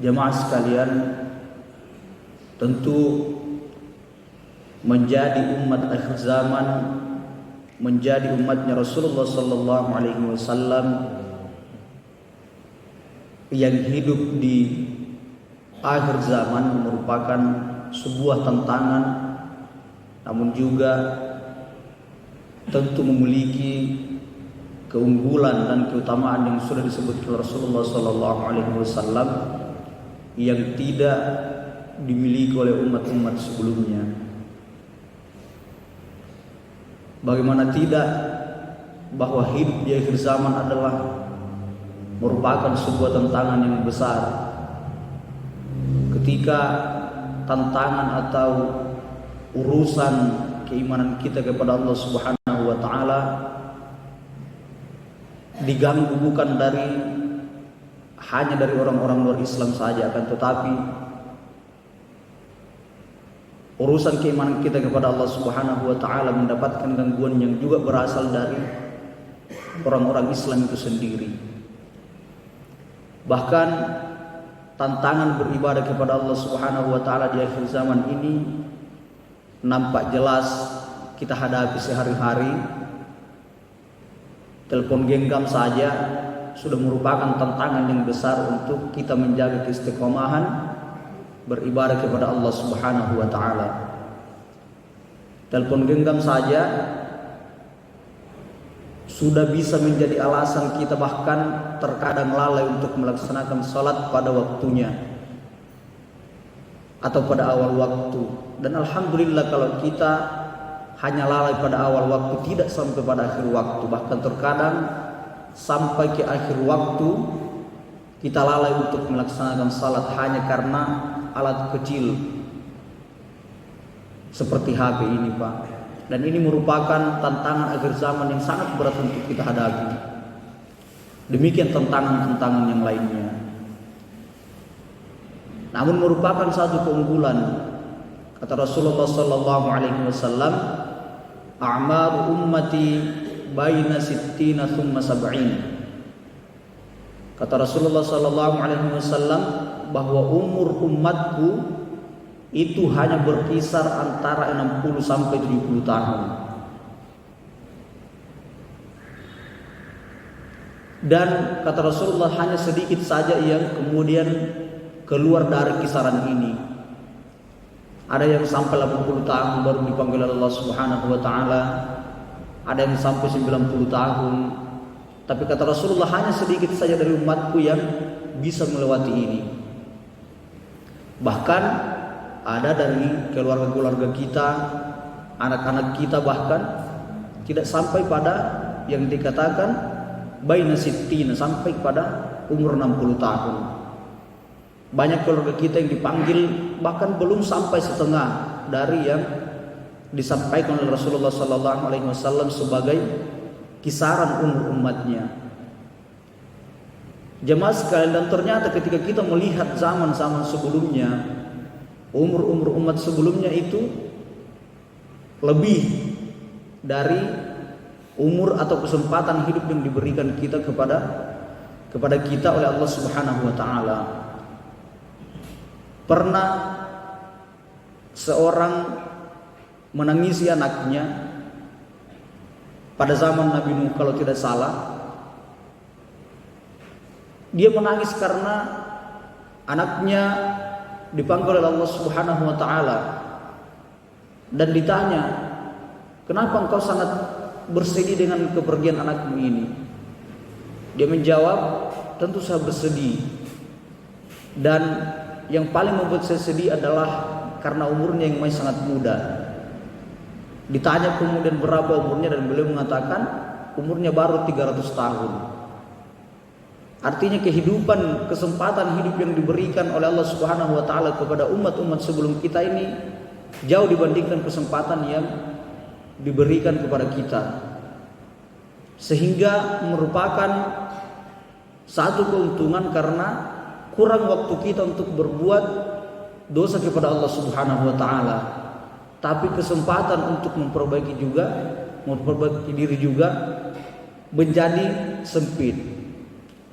Jemaah sekalian, tentu menjadi umat akhir zaman, menjadi umatnya Rasulullah sallallahu alaihi wasallam yang hidup di akhir zaman merupakan sebuah tantangan, namun juga tentu memiliki keunggulan dan keutamaan yang sudah disebutkan Rasulullah sallallahu alaihi wasallam yang tidak dimiliki oleh umat-umat sebelumnya. Bagaimana tidak bahwa hidup di akhir zaman adalah merupakan sebuah tantangan yang besar. Ketika tantangan atau urusan keimanan kita kepada Allah Subhanahu wa taala diganggu bukan hanya dari orang-orang luar Islam saja, akan tetapi urusan keimanan kita kepada Allah Subhanahu wa taala mendapatkan gangguan yang juga berasal dari orang-orang Islam itu sendiri. Bahkan tantangan beribadah kepada Allah Subhanahu wa taala di akhir zaman ini nampak jelas kita hadapi sehari-hari. Telepon genggam saja sudah merupakan tantangan yang besar untuk kita menjaga keistiqomahan beribadah kepada Allah Subhanahu wa taala. Telepon genggam saja sudah bisa menjadi alasan kita bahkan terkadang lalai untuk melaksanakan salat pada waktunya atau pada awal waktu. Dan alhamdulillah kalau kita hanya lalai pada awal waktu, tidak sampai pada akhir waktu, bahkan terkadang sampai ke akhir waktu kita lalai untuk melaksanakan salat hanya karena alat kecil seperti HP ini, Pak. Dan ini merupakan tantangan akhir zaman yang sangat berat untuk kita hadapi. Demikian tantangan-tantangan yang lainnya. Namun merupakan satu keunggulan. Kata Rasulullah sallallahu alaihi wasallam, "A'maru ummati baina sittina thumma sab'in." Kata Rasulullah sallallahu alaihi wasallam bahwa umur umatku itu hanya berkisar antara 60 sampai 70 tahun. Dan kata Rasulullah hanya sedikit saja yang kemudian keluar dari kisaran ini. Ada yang sampai 80 tahun baru dipanggil Allah Subhanahu wa taala. Ada yang sampai 90 tahun. Tapi kata Rasulullah hanya sedikit saja dari umatku yang bisa melewati ini. Bahkan ada dari keluarga-keluarga kita, anak-anak kita bahkan tidak sampai pada yang dikatakan baina sittina, sampai pada umur 60 tahun. Banyak keluarga kita yang dipanggil bahkan belum sampai setengah dari yang disampaikan oleh Rasulullah sallallahu alaihi wasallam sebagai kisaran umur umatnya. Jemaah sekalian, dan ternyata ketika kita melihat zaman-zaman sebelumnya, umur-umur umat sebelumnya itu lebih dari umur atau kesempatan hidup yang diberikan kita kepada kita oleh Allah Subhanahu wa taala. Pernah seorang menangisi anaknya pada zaman Nabi Nuh kalau tidak salah. Dia menangis karena anaknya dipanggil oleh Allah Subhanahu wa taala dan ditanya, "Kenapa engkau sangat bersedih dengan kepergian anakmu ini?" Dia menjawab, "Tentu saya bersedih. Dan yang paling membuat saya sedih adalah karena umurnya yang masih sangat muda." Ditanya kemudian berapa umurnya, dan beliau mengatakan umurnya baru 300 tahun. Artinya kehidupan, kesempatan hidup yang diberikan oleh Allah Subhanahu wa taala kepada umat-umat sebelum kita ini jauh dibandingkan kesempatan yang diberikan kepada kita. Sehingga merupakan satu keuntungan karena kurang waktu kita untuk berbuat dosa kepada Allah Subhanahu wa taala. Tapi kesempatan untuk memperbaiki diri juga menjadi sempit.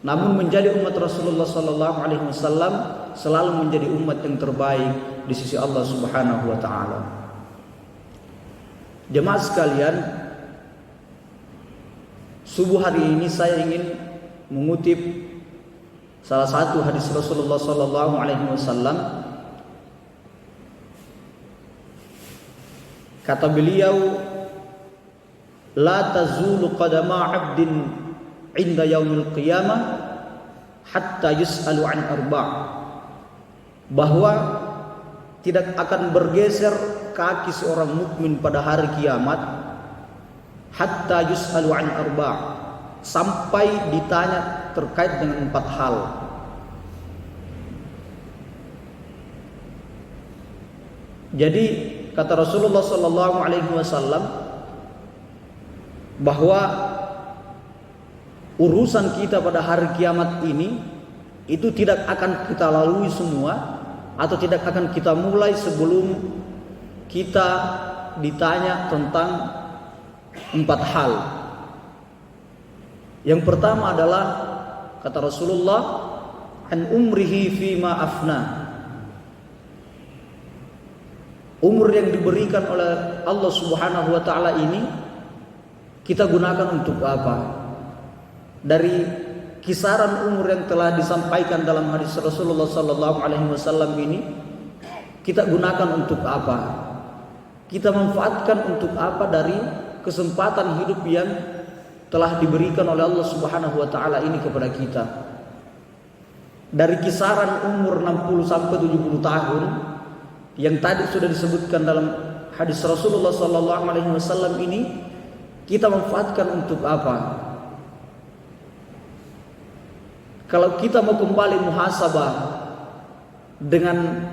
Namun menjadi umat Rasulullah sallallahu alaihi wasallam selalu menjadi umat yang terbaik di sisi Allah Subhanahu wa taala. Jemaah sekalian, subuh hari ini saya ingin mengutip salah satu hadis Rasulullah sallallahu alaihi wasallam. Kata beliau, la tazulu qadama 'abdin 'inda yaumil qiyamah hatta yus'alu 'an arba'. Bahwa tidak akan bergeser kaki seorang mukmin pada hari kiamat hatta yus'alu 'an arba', sampai ditanya terkait dengan 4 hal. Jadi kata Rasulullah sallallahu alaihi wasallam bahwa urusan kita pada hari kiamat ini itu tidak akan kita lalui semua, atau tidak akan kita mulai sebelum kita ditanya tentang 4 hal. Yang pertama adalah kata Rasulullah, an umrihi fima afna. Umur yang diberikan oleh Allah Subhanahu wa taala ini kita gunakan untuk apa? Dari kisaran umur yang telah disampaikan dalam hadis Rasulullah sallallahu alaihi wasallam ini, kita gunakan untuk apa? Kita manfaatkan untuk apa dari kesempatan hidup yang telah diberikan oleh Allah Subhanahu wa taala ini kepada kita? Dari kisaran umur 60 sampai 70 tahun yang tadi sudah disebutkan dalam hadis Rasulullah sallallahu alaihi wasallam ini, kita manfaatkan untuk apa? Kalau kita mau kembali muhasabah dengan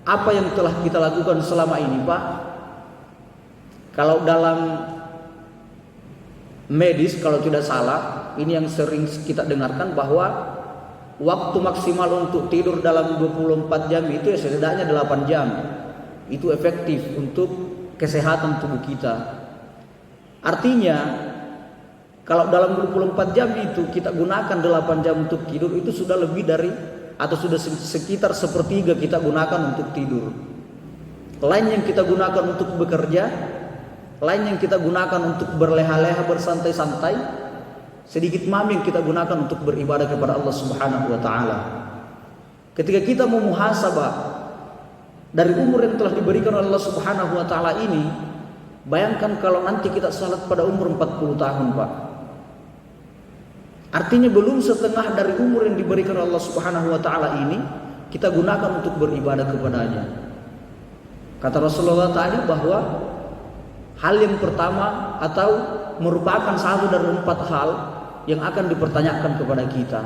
apa yang telah kita lakukan selama ini, Pak, kalau dalam medis kalau tidak salah, ini yang sering kita dengarkan, bahwa waktu maksimal untuk tidur dalam 24 jam itu ya setidaknya 8 jam. Itu efektif untuk kesehatan tubuh kita. Artinya kalau dalam 24 jam itu kita gunakan 8 jam untuk tidur, itu sudah lebih dari, atau sudah sekitar sepertiga kita gunakan untuk tidur. Lain yang kita gunakan untuk bekerja, lain yang kita gunakan untuk berleha-leha, bersantai-santai, sedikit yang kita gunakan untuk beribadah kepada Allah Subhanahu wa taala. Ketika kita mau muhasabah dari umur yang telah diberikan oleh Allah Subhanahu wa taala ini, bayangkan kalau nanti kita salat pada umur 40 tahun, Pak. Artinya belum setengah dari umur yang diberikan Allah Subhanahu wa taala ini kita gunakan untuk beribadah kepadanya. Kata Rasulullah tadi bahwa hal yang pertama atau merupakan satu dari 4 hal yang akan dipertanyakan kepada kita,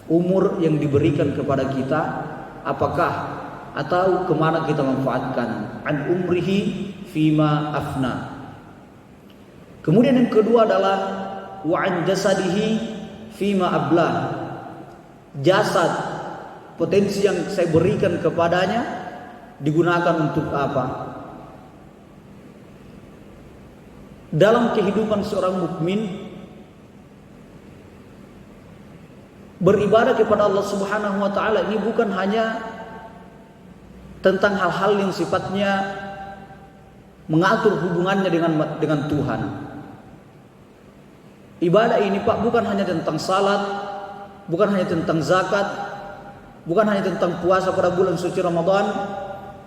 umur yang diberikan kepada kita, apakah atau kemana kita manfaatkan. An umrihi fima afna. Kemudian yang kedua adalah wa an jasadihi fima ablah. Jasad, potensi yang saya berikan kepadanya digunakan untuk apa? Dalam kehidupan seorang mukmin, beribadah kepada Allah Subhanahu wa taala ini bukan hanya tentang hal-hal yang sifatnya mengatur hubungannya dengan Tuhan. Ibadah ini, Pak, bukan hanya tentang salat, bukan hanya tentang zakat, bukan hanya tentang puasa pada bulan suci Ramadan,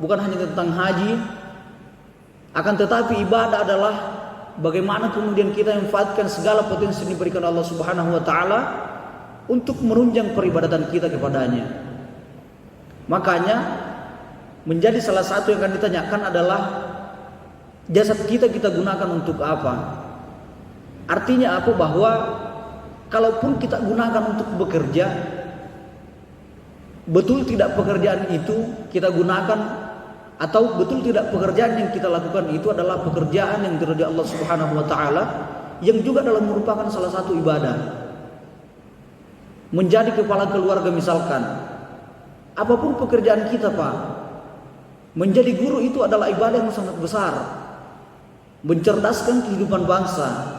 bukan hanya tentang haji. Akan tetapi ibadah adalah bagaimana kemudian kita manfaatkan segala potensi yang diberikan Allah Subhanahu wa taala untuk menunjang peribadatan kita kepadanya. Makanya menjadi salah satu yang akan ditanyakan adalah jasad kita gunakan untuk apa? Artinya apa? Bahwa kalaupun kita gunakan untuk bekerja, betul tidak pekerjaan itu kita gunakan, atau betul tidak pekerjaan yang kita lakukan itu adalah pekerjaan yang diridhai Allah Subhanahu wa taala, yang juga dalam merupakan salah satu ibadah. Menjadi kepala keluarga misalkan, apapun pekerjaan kita, Pak, menjadi guru itu adalah ibadah yang sangat besar. Mencerdaskan kehidupan bangsa,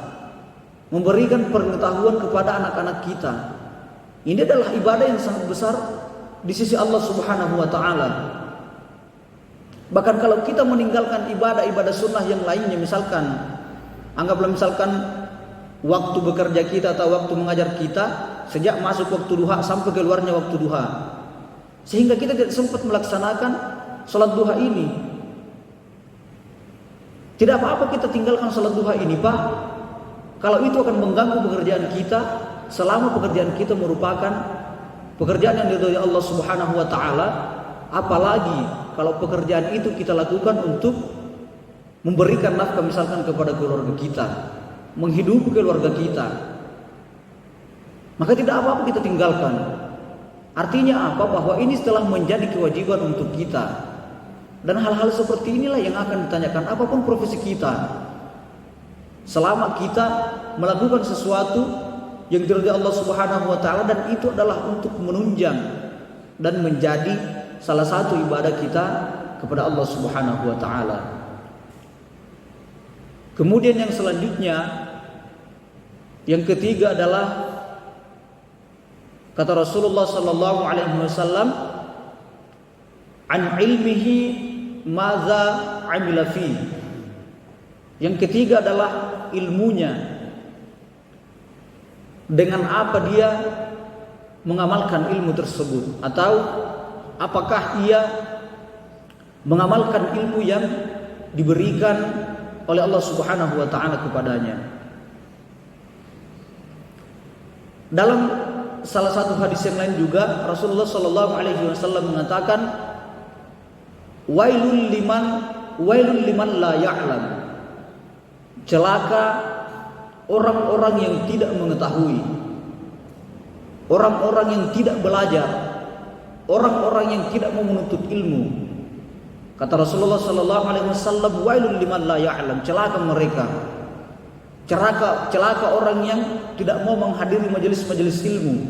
memberikan pengetahuan kepada anak-anak kita, ini adalah ibadah yang sangat besar di sisi Allah Subhanahu wa taala. Bahkan kalau kita meninggalkan ibadah-ibadah sunnah yang lainnya, misalkan anggaplah misalkan waktu bekerja kita atau waktu mengajar kita sejak masuk waktu duha sampai keluarnya waktu duha, sehingga kita tidak sempat melaksanakan sholat duha ini. Tidak apa-apa kita tinggalkan sholat duha ini, Pak. Kalau itu akan mengganggu pekerjaan kita, selama pekerjaan kita merupakan pekerjaan yang diridhoi Allah Subhanahu wa taala, apalagi kalau pekerjaan itu kita lakukan untuk memberikan nafkah misalkan kepada keluarga kita, menghidupi keluarga kita, maka tidak apa-apa kita tinggalkan. Artinya apa? Bahwa ini telah menjadi kewajiban untuk kita. Dan hal-hal seperti inilah yang akan ditanyakan apapun profesi kita. Selama kita melakukan sesuatu yang diridhoi Allah Subhanahu wa taala, dan itu adalah untuk menunjang dan menjadi salah satu ibadah kita kepada Allah Subhanahu wa taala. Kemudian yang selanjutnya, yang ketiga adalah kata Rasulullah sallallahu alaihi wasallam, an ilmihi madza amila fi. Yang ketiga adalah ilmunya, dengan apa dia mengamalkan ilmu tersebut, atau apakah ia mengamalkan ilmu yang diberikan oleh Allah Subhanahu wa taala kepadanya. Dalam salah satu hadis yang lain juga Rasulullah sallallahu alaihi wasallam mengatakan, wailul liman la ya'lam. Celaka orang-orang yang tidak mengetahui, orang-orang yang tidak belajar, orang-orang yang tidak mau menuntut ilmu. Kata Rasulullah sallallahu alaihi wasallam, wailul liman la ya'lam. Celaka mereka. Celaka orang yang tidak mau menghadiri majelis-majelis ilmu.